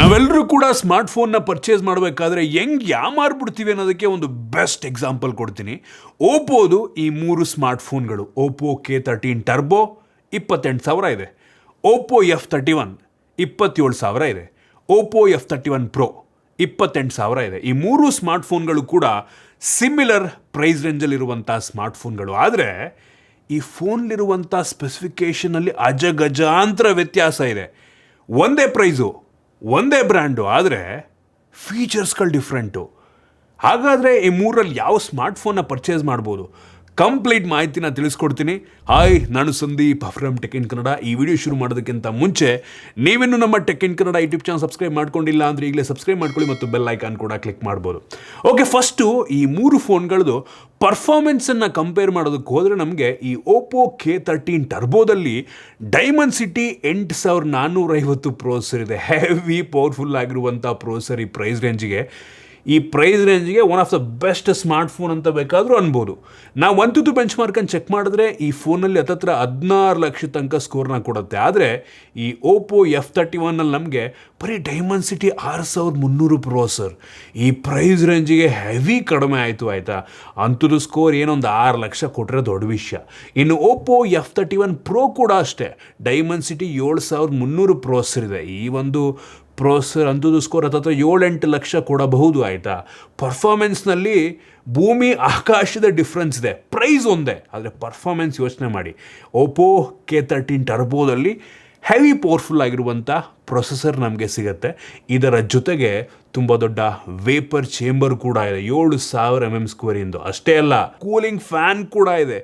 ನಾವೆಲ್ಲರೂ ಕೂಡ ಸ್ಮಾರ್ಟ್ಫೋನ್ನ ಪರ್ಚೇಸ್ ಮಾಡಬೇಕಾದ್ರೆ ಹೆಂಗೆ ಯಾಮಾರ್ಬಿಡ್ತೀವಿ ಅನ್ನೋದಕ್ಕೆ ಒಂದು ಬೆಸ್ಟ್ ಎಕ್ಸಾಂಪಲ್ ಕೊಡ್ತೀನಿ. ಓಪೋದು ಈ 3 ಸ್ಮಾರ್ಟ್ಫೋನ್ಗಳು, ಓಪೋ K13 ಟರ್ಬೋ 28,000 ಇದೆ, ಓಪೋ F31 27,000 ಇದೆ, ಓಪೋ F31 Pro 28,000 ಇದೆ. ಈ 3 ಸ್ಮಾರ್ಟ್ಫೋನ್ಗಳು ಕೂಡ ಸಿಮಿಲರ್ ಪ್ರೈಸ್ ರೇಂಜಲ್ಲಿರುವಂಥ ಸ್ಮಾರ್ಟ್ಫೋನ್ಗಳು. ಆದರೆ ಈ ಫೋನ್ಲಿರುವಂಥ ಸ್ಪೆಸಿಫಿಕೇಷನಲ್ಲಿ ಅಜಗಜಾಂತರ ವ್ಯತ್ಯಾಸ ಇದೆ. ಒಂದೇ ಪ್ರೈಸು, ಒಂದೇ ಬ್ರ್ಯಾಂಡು, ಆದರೆ ಫೀಚರ್ಸ್ಗಳು ಡಿಫ್ರೆಂಟು. ಹಾಗಾದರೆ ಈ 3ರಲ್ಲಿ ಯಾವ ಸ್ಮಾರ್ಟ್ಫೋನ್ನ ಪರ್ಚೇಸ್ ಮಾಡ್ಬೋದು? ಕಂಪ್ಲೀಟ್ ಮಾಹಿತಿನ ತಿಳಿಸ್ಕೊಡ್ತೀನಿ. ಹಾಯ್, ನಾನು Sandeep from tech in Kannada. ಈ ವಿಡಿಯೋ ಶುರು ಮಾಡೋದಕ್ಕಿಂತ ಮುಂಚೆ ನೀವಿನ್ನೂ ನಮ್ಮ tech in Kannada YouTube channel subscribe ಮಾಡ್ಕೊಂಡಿಲ್ಲ ಅಂದರೆ ಈಗಲೇ ಸಬ್ಸ್ಕ್ರೈಬ್ ಮಾಡ್ಕೊಳ್ಳಿ ಮತ್ತು ಬೆಲ್ ಐಕಾನ್ ಕೂಡ ಕ್ಲಿಕ್ ಮಾಡ್ಬೋದು. ಓಕೆ, ಫಸ್ಟು ಈ 3 ಫೋನ್ಗಳದ್ದು ಪರ್ಫಾರ್ಮೆನ್ಸನ್ನು ಕಂಪೇರ್ ಮಾಡೋದಕ್ಕೆ ಹೋದರೆ ನಮಗೆ ಈ ಓಪೋ K13 ಟರ್ಬೋದಲ್ಲಿ ಡೈಮಂಡ್ಸಿಟಿ 8450 ಪ್ರೋಸೆಸರ್ ಇದೆ. ಹೆವಿ ಪವರ್ಫುಲ್ ಆಗಿರುವಂಥ ಪ್ರೋಸೆಸರ್ ಈ ಪ್ರೈಸ್ ರೇಂಜಿಗೆ. ಈ ಪ್ರೈಸ್ ರೇಂಜಿಗೆ one of the best smartphone ಅಂತ ಬೇಕಾದರೂ ಅನ್ಬೋದು. ನಾವು ಒಂದು ಬೆಂಚ್ ಮಾರ್ಕನ್ನು ಚೆಕ್ ಮಾಡಿದ್ರೆ ಈ ಫೋನಲ್ಲಿ ಹತ್ತತ್ರ 16 ಲಕ್ಷ ತನಕ ಸ್ಕೋರ್ನ ಕೊಡುತ್ತೆ. ಆದರೆ ಈ ಓಪೋ F31ನಲ್ಲಿ ನಮಗೆ ಬರೀ ಡೈಮಂಡ್ಸಿಟಿ 6300 ಪ್ರೋಸೆಸರ್. ಈ ಪ್ರೈಸ್ ರೇಂಜಿಗೆ ಹೆವಿ ಕಡಿಮೆ ಆಯಿತು, ಆಯಿತಾ. ಅಂಥದ್ದು ಸ್ಕೋರ್ ಏನೊಂದು 6 ಲಕ್ಷ ಕೊಟ್ಟರೆ ದೊಡ್ಡ ವಿಷಯ. ಇನ್ನು ಓಪೋ F31 Pro ಕೂಡ ಅಷ್ಟೇ, ಡೈಮಂಡ್ಸಿಟಿ 7300 ಪ್ರೋಸೆಸರ್ ಇದೆ. ಈ ಒಂದು ಪ್ರೋಸೆಸರ್ ಅಂಥದ್ದು ಸ್ಕೋರ್ ಹತ್ತತ್ರ 7-8 ಲಕ್ಷ ಕೊಡಬಹುದು, ಆಯಿತಾ. ಪರ್ಫಾರ್ಮೆನ್ಸ್ನಲ್ಲಿ ಭೂಮಿ ಆಕಾಶದ ಡಿಫ್ರೆನ್ಸ್ ಇದೆ. ಪ್ರೈಸ್ ಒಂದೇ, ಆದರೆ ಪರ್ಫಾರ್ಮೆನ್ಸ್ ಯೋಚನೆ ಮಾಡಿ. ಓಪೋ K13 ಟರ್ಬೋದಲ್ಲಿ ಹೆವಿ ಪವರ್ಫುಲ್ ಆಗಿರುವಂಥ ಪ್ರೊಸೆಸರ್ ನಮಗೆ ಸಿಗುತ್ತೆ. ಇದರ ಜೊತೆಗೆ ತುಂಬ ದೊಡ್ಡ ವೇಪರ್ ಚೇಂಬರ್ ಕೂಡ ಇದೆ, 7000 mm². ಅಷ್ಟೇ ಅಲ್ಲ, ಕೂಲಿಂಗ್ ಫ್ಯಾನ್ ಕೂಡ ಇದೆ.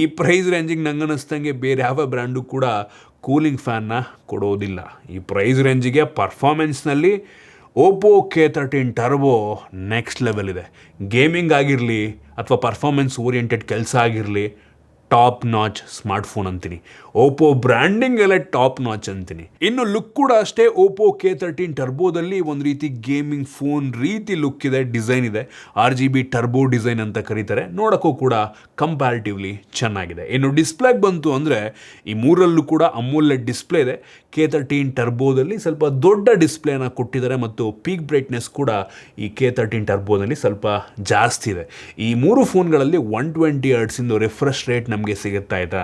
ಈ ಪ್ರೈಸ್ ರೇಂಜಿಗೆ ನಂಗೆ ಅನ್ನಿಸ್ದಂಗೆ ಬೇರೆ ಯಾವ ಬ್ರ್ಯಾಂಡು ಕೂಡ ಕೂಲಿಂಗ್ ಫ್ಯಾನ್ನ ಕೊಡೋದಿಲ್ಲ. ಈ ಪ್ರೈಸ್ ರೇಂಜಿಗೆ ಪರ್ಫಾರ್ಮೆನ್ಸ್ನಲ್ಲಿ Oppo K13 turbo next level ಇದೆ. ಗೇಮಿಂಗ್ ಆಗಿರಲಿ ಅಥವಾ ಪರ್ಫಾರ್ಮೆನ್ಸ್ ಓರಿಯೆಂಟೆಡ್ ಕೆಲಸ ಆಗಿರಲಿ, ಟಾಪ್ ನಾಚ್ ಸ್ಮಾರ್ಟ್ಫೋನ್ ಅಂತೀನಿ. ಓಪೋ ಬ್ರ್ಯಾಂಡಿಂಗ್ ಎಲ್ಲ ಟಾಪ್ ನಾಚ್ ಅಂತೀನಿ. ಇನ್ನು ಲುಕ್ ಕೂಡ ಅಷ್ಟೇ. ಓಪೋ K13 ಟರ್ಬೋದಲ್ಲಿ ಒಂದು ರೀತಿ ಗೇಮಿಂಗ್ ಫೋನ್ ರೀತಿ ಲುಕ್ ಇದೆ, ಡಿಸೈನ್ ಇದೆ. RGB ಟರ್ಬೋ ಡಿಸೈನ್ ಅಂತ ಕರೀತಾರೆ. ನೋಡೋಕ್ಕೂ ಕೂಡ ಕಂಪ್ಯಾರಿಟಿವ್ಲಿ ಚೆನ್ನಾಗಿದೆ. ಇನ್ನು ಡಿಸ್ಪ್ಲೇಗೆ ಬಂತು ಅಂದರೆ ಈ 3ರಲ್ಲೂ ಕೂಡ ಅಮೋಲೆಡ್ ಡಿಸ್ಪ್ಲೇ ಇದೆ. K13 ಟರ್ಬೋದಲ್ಲಿ ಸ್ವಲ್ಪ ದೊಡ್ಡ ಡಿಸ್ಪ್ಲೇನ ಕೊಟ್ಟಿದ್ದಾರೆ ಮತ್ತು ಪೀಕ್ ಬ್ರೈಟ್ನೆಸ್ ಕೂಡ ಈ K13 ಟರ್ಬೋದಲ್ಲಿ ಸ್ವಲ್ಪ ಜಾಸ್ತಿ ಇದೆ. ಈ 3 ಫೋನ್ಗಳಲ್ಲಿ 120 ಹರ್ಟ್ಸಿಂದು ರಿಫ್ರೆಶ್ ರೇಟ್ ನಮಗೆ ಸಿಗುತ್ತಾ, ಆಯಿತಾ.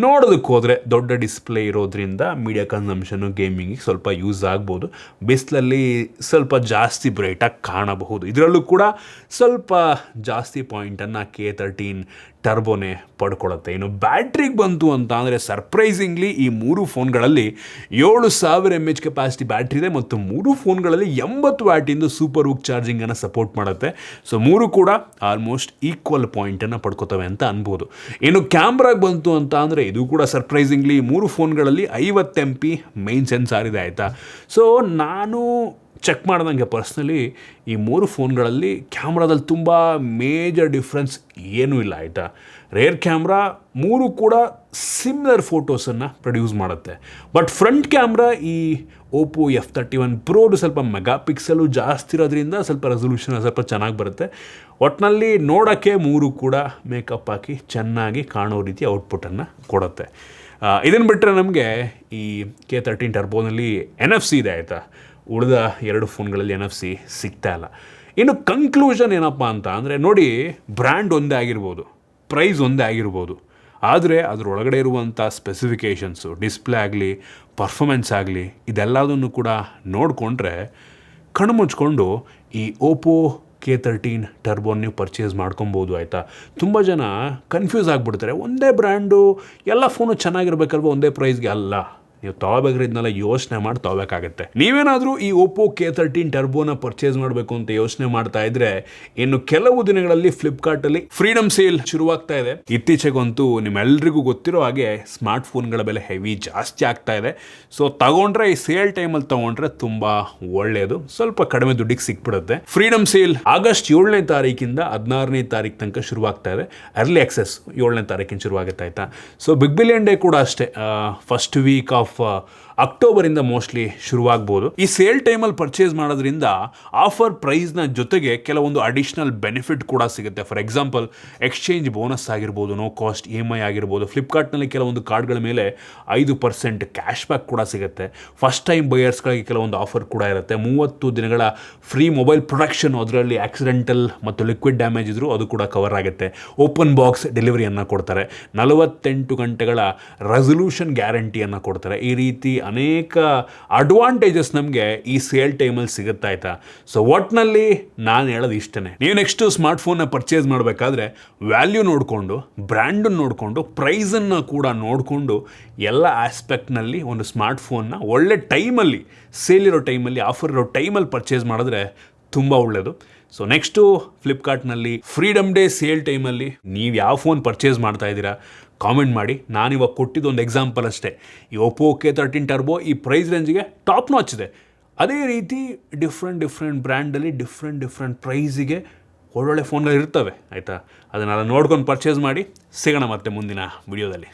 ನೋಡೋದಕ್ಕೆ ಹೋದರೆ ದೊಡ್ಡ ಡಿಸ್ಪ್ಲೇ ಇರೋದ್ರಿಂದ ಮೀಡಿಯಾ ಕನ್ಸಂಪ್ಷನು ಗೇಮಿಂಗಿಗೆ ಸ್ವಲ್ಪ ಯೂಸ್ ಆಗ್ಬೋದು. ಬಿಸಿಲಲ್ಲಿ ಸ್ವಲ್ಪ ಜಾಸ್ತಿ ಬ್ರೈಟಾಗಿ ಕಾಣಬಹುದು. ಇದರಲ್ಲೂ ಕೂಡ ಸ್ವಲ್ಪ ಜಾಸ್ತಿ ಪಾಯಿಂಟನ್ನು K13 ಟರ್ಬೋನೇ ಪಡ್ಕೊಳ್ಳುತ್ತೆ. ಇನ್ನು ಬ್ಯಾಟ್ರಿಗೆ ಬಂತು ಅಂತ ಅಂದರೆ ಸರ್ಪ್ರೈಸಿಂಗ್ಲಿ ಈ 3 ಫೋನ್ಗಳಲ್ಲಿ 7000 mAh ಕೆಪಾಸಿಟಿ ಬ್ಯಾಟ್ರಿ ಇದೆ ಮತ್ತು 3 ಫೋನ್ಗಳಲ್ಲಿ 80 ವ್ಯಾಟಿಂದು ಸೂಪರ್ ಹುಕ್ ಚಾರ್ಜಿಂಗನ್ನು ಸಪೋರ್ಟ್ ಮಾಡುತ್ತೆ. ಸೊ 3 ಕೂಡ ಆಲ್ಮೋಸ್ಟ್ ಈಕ್ವಲ್ ಪಾಯಿಂಟನ್ನು ಪಡ್ಕೋತವೆ ಅಂತ ಅನ್ಬೋದು. ಇನ್ನು ಕ್ಯಾಮ್ರಾಗೆ ಬಂತು ಅಂತ ಅಂದರೆ ಇದು ಕೂಡ ಸರ್ಪ್ರೈಸಿಂಗ್ಲಿ 3 ಫೋನ್ಗಳಲ್ಲಿ 50 MP ಮೈನ್ ಸೆನ್ಸಾರ್ ಇದೆ, ಆಯಿತಾ. ಸೊ ನಾನು ಚೆಕ್ ಮಾಡ್ದಂಗೆ ಪರ್ಸ್ನಲಿ ಈ 3 ಫೋನ್ಗಳಲ್ಲಿ ಕ್ಯಾಮ್ರಾದಲ್ಲಿ ತುಂಬ ಮೇಜರ್ ಡಿಫ್ರೆನ್ಸ್ ಏನೂ ಇಲ್ಲ, ಆಯಿತಾ. ರೇರ್ ಕ್ಯಾಮ್ರಾ 3 ಕೂಡ ಸಿಮಿಲರ್ ಫೋಟೋಸನ್ನು ಪ್ರೊಡ್ಯೂಸ್ ಮಾಡುತ್ತೆ. ಬಟ್ ಫ್ರಂಟ್ ಕ್ಯಾಮ್ರಾ ಈ ಓಪೋ F31 ಪ್ರೋದು ಸ್ವಲ್ಪ ಮೆಗಾ ಪಿಕ್ಸೆಲು ಜಾಸ್ತಿ ಇರೋದ್ರಿಂದ ಸ್ವಲ್ಪ ರೆಸೊಲ್ಯೂಷನ್ ಸ್ವಲ್ಪ ಚೆನ್ನಾಗಿ ಬರುತ್ತೆ. ಒಟ್ಟಿನಲ್ಲಿ ನೋಡೋಕ್ಕೆ 3 ಕೂಡ ಮೇಕಪ್ ಹಾಕಿ ಚೆನ್ನಾಗಿ ಕಾಣೋ ರೀತಿ ಔಟ್ಪುಟ್ಟನ್ನು ಕೊಡುತ್ತೆ. ಇದನ್ನು ಬಿಟ್ಟರೆ ನಮಗೆ ಈ K13 ಟರ್ಬೋನಲ್ಲಿ NFC ಇದೆ, ಆಯಿತಾ. ಉಳಿದ 2 ಫೋನ್ಗಳಲ್ಲಿ NFC ಸಿಗ್ತಾ ಇಲ್ಲ. ಇನ್ನು ಕನ್ಕ್ಲೂಷನ್ ಏನಪ್ಪ ಅಂತ ಅಂದರೆ ನೋಡಿ, ಬ್ರ್ಯಾಂಡ್ ಒಂದೇ ಆಗಿರ್ಬೋದು, ಪ್ರೈಸ್ ಒಂದೇ ಆಗಿರ್ಬೋದು, ಆದರೆ ಅದರೊಳಗಡೆ ಇರುವಂಥ ಸ್ಪೆಸಿಫಿಕೇಷನ್ಸು, ಡಿಸ್ಪ್ಲೇ ಆಗಲಿ, ಪರ್ಫಾಮೆನ್ಸ್ ಆಗಲಿ, ಇದೆಲ್ಲದನ್ನು ಕೂಡ ನೋಡಿಕೊಂಡ್ರೆ ಕಣ್ಣು ಮುಚ್ಕೊಂಡು ಈ ಓಪೋ K13 ಟರ್ಬೋನ್ ನೀವು ಪರ್ಚೇಸ್ ಮಾಡ್ಕೊಬೋದು, ಆಯಿತಾ. ತುಂಬ ಜನ ಕನ್ಫ್ಯೂಸ್ ಆಗಿಬಿಡ್ತಾರೆ. ಒಂದೇ ಬ್ರ್ಯಾಂಡು ಎಲ್ಲ ಫೋನು ಚೆನ್ನಾಗಿರ್ಬೇಕಲ್ವ, ಒಂದೇ ಪ್ರೈಸ್ಗೆ ಅಲ್ಲ. ನೀವು ತೊಗೋಬೇಕಾದ್ರೆ ಇದನ್ನೆಲ್ಲ ಯೋಚನೆ ಮಾಡಿ ತೊಗೋಬೇಕಾಗತ್ತೆ. ನೀವೇನಾದರೂ ಈ ಓಪೋ K13 ಟರ್ಬೋನ ಪರ್ಚೇಸ್ ಮಾಡಬೇಕು ಅಂತ ಯೋಚನೆ ಮಾಡ್ತಾ ಇದ್ರೆ ಇನ್ನು ಕೆಲವು ದಿನಗಳಲ್ಲಿ ಫ್ಲಿಪ್ಕಾರ್ಟಲ್ಲಿ ಫ್ರೀಡಮ್ ಸೇಲ್ ಶುರುವಾಗ್ತಾ ಇದೆ. ಇತ್ತೀಚೆಗಂತೂ ನಿಮ್ಮೆಲ್ಲರಿಗೂ ಗೊತ್ತಿರೋ ಹಾಗೆ ಸ್ಮಾರ್ಟ್ ಫೋನ್ಗಳ ಬೆಲೆ ಹೆವಿ ಜಾಸ್ತಿ ಆಗ್ತಾ ಇದೆ. ಸೊ ತಗೊಂಡ್ರೆ ಈ ಸೇಲ್ ಟೈಮಲ್ಲಿ ತೊಗೊಂಡ್ರೆ ತುಂಬ ಒಳ್ಳೆಯದು, ಸ್ವಲ್ಪ ಕಡಿಮೆ ದುಡ್ಡಿಗೆ ಸಿಕ್ಬಿಡುತ್ತೆ. ಫ್ರೀಡಮ್ ಸೇಲ್ ಆಗಸ್ಟ್ 7ನೇ ತಾರೀಕಿಂದ 16ನೇ ತಾರೀಕು ತನಕ ಶುರುವಾಗ್ತಾ ಇದೆ. ಅರ್ಲಿ ಆಕ್ಸೆಸ್ 7ನೇ ತಾರೀಕಿನ ಶುರುವಾಗುತ್ತೆ, ಆಯಿತಾ. ಸೊ ಬಿಗ್ ಬಿಲಿಯನ್ ಡೇ ಕೂಡ ಅಷ್ಟೇ, ಫಸ್ಟ್ ವೀಕ್ ಆಫ್ ಅಕ್ಟೋಬರಿಂದ ಮೋಸ್ಟ್ಲಿ ಶುರುವಾಗ್ಬೋದು. ಈ ಸೇಲ್ ಟೈಮಲ್ಲಿ ಪರ್ಚೇಸ್ ಮಾಡೋದ್ರಿಂದ ಆಫರ್ ಪ್ರೈಸ್ನ ಜೊತೆಗೆ ಕೆಲವೊಂದು ಅಡಿಷ್ನಲ್ ಬೆನಿಫಿಟ್ ಕೂಡ ಸಿಗುತ್ತೆ. ಫಾರ್ ಎಕ್ಸಾಂಪಲ್ ಎಕ್ಸ್ಚೇಂಜ್ ಬೋನಸ್ ಆಗಿರ್ಬೋದು, ನೋ ಕಾಸ್ಟ್ EMI ಆಗಿರ್ಬೋದು. ಫ್ಲಿಪ್ಕಾರ್ಟ್ನಲ್ಲಿ ಕೆಲವೊಂದು ಕಾರ್ಡ್ಗಳ ಮೇಲೆ 5% ಕ್ಯಾಶ್ ಬ್ಯಾಕ್ ಕೂಡ ಸಿಗುತ್ತೆ. ಫಸ್ಟ್ ಟೈಮ್ ಬಯರ್ಸ್ಗಳಿಗೆ ಕೆಲವೊಂದು ಆಫರ್ ಕೂಡ ಇರುತ್ತೆ. 30 ದಿನಗಳ ಫ್ರೀ ಮೊಬೈಲ್ ಪ್ರೊಡಕ್ಷನ್, ಅದರಲ್ಲಿ ಆಕ್ಸಿಡೆಂಟಲ್ ಮತ್ತು ಲಿಕ್ವಿಡ್ ಡ್ಯಾಮೇಜ್ ಇದ್ರೂ ಅದು ಕೂಡ ಕವರ್ ಆಗುತ್ತೆ. ಓಪನ್ ಬಾಕ್ಸ್ ಡೆಲಿವರಿಯನ್ನು ಕೊಡ್ತಾರೆ. 48 ಗಂಟೆಗಳ ರೆಸಲ್ಯೂಷನ್ ಗ್ಯಾರಂಟಿಯನ್ನು ಕೊಡ್ತಾರೆ. ಈ ರೀತಿ ಅನೇಕ ಅಡ್ವಾಂಟೇಜಸ್ ನಮಗೆ ಈ ಸೇಲ್ ಟೈಮಲ್ಲಿ ಸಿಗುತ್ತೆ ಆಯಿತಾ. ಸೊ ಒಟ್ಟಿನಲ್ಲಿ ನಾನು ಹೇಳೋದು ಇಷ್ಟೇ, ನೀವು ನೆಕ್ಸ್ಟು ಸ್ಮಾರ್ಟ್ಫೋನ್ನ ಪರ್ಚೇಸ್ ಮಾಡಬೇಕಾದ್ರೆ ವ್ಯಾಲ್ಯೂ ನೋಡಿಕೊಂಡು, ಬ್ರ್ಯಾಂಡನ್ನು ನೋಡಿಕೊಂಡು, ಪ್ರೈಸನ್ನು ಕೂಡ ನೋಡಿಕೊಂಡು, ಎಲ್ಲ ಆಸ್ಪೆಕ್ಟ್ನಲ್ಲಿ ಒಂದು ಸ್ಮಾರ್ಟ್ಫೋನ್ನ ಒಳ್ಳೆ ಟೈಮಲ್ಲಿ, ಸೇಲ್ ಇರೋ ಟೈಮಲ್ಲಿ, ಆಫರ್ ಇರೋ ಟೈಮಲ್ಲಿ ಪರ್ಚೇಸ್ ಮಾಡಿದ್ರೆ ತುಂಬ ಒಳ್ಳೆಯದು. ಸೊ ನೆಕ್ಸ್ಟು ಫ್ಲಿಪ್ಕಾರ್ಟ್ನಲ್ಲಿ ಫ್ರೀಡಮ್ ಡೇ ಸೇಲ್ ಟೈಮಲ್ಲಿ ನೀವು ಯಾವ ಫೋನ್ ಪರ್ಚೇಸ್ ಮಾಡ್ತಾ ಇದ್ದೀರಾ ಕಾಮೆಂಟ್ ಮಾಡಿ. ನಾನಿವಾಗ ಕೊಟ್ಟಿದ್ದೊಂದು ಎಕ್ಸಾಂಪಲ್ ಅಷ್ಟೇ. ಈ ಒಪ್ಪೋ K13 ಟರ್ಬೋ ಈ ಪ್ರೈಸ್ ರೇಂಜ್ಗೆ ಟಾಪ್ ನಾಚ್ ಇದೆ. ಅದೇ ರೀತಿ ಡಿಫ್ರೆಂಟ್ ಬ್ರ್ಯಾಂಡಲ್ಲಿ ಡಿಫ್ರೆಂಟ್ ಪ್ರೈಸಿಗೆ ಒಳ್ಳೊಳ್ಳೆ ಫೋನ್ಗಳು ಇರ್ತವೆ ಆಯಿತಾ. ಅದನ್ನೆಲ್ಲ ನೋಡ್ಕೊಂಡು ಪರ್ಚೇಸ್ ಮಾಡಿ. ಸಿಗೋಣ ಮತ್ತೆ ಮುಂದಿನ ವಿಡಿಯೋದಲ್ಲಿ.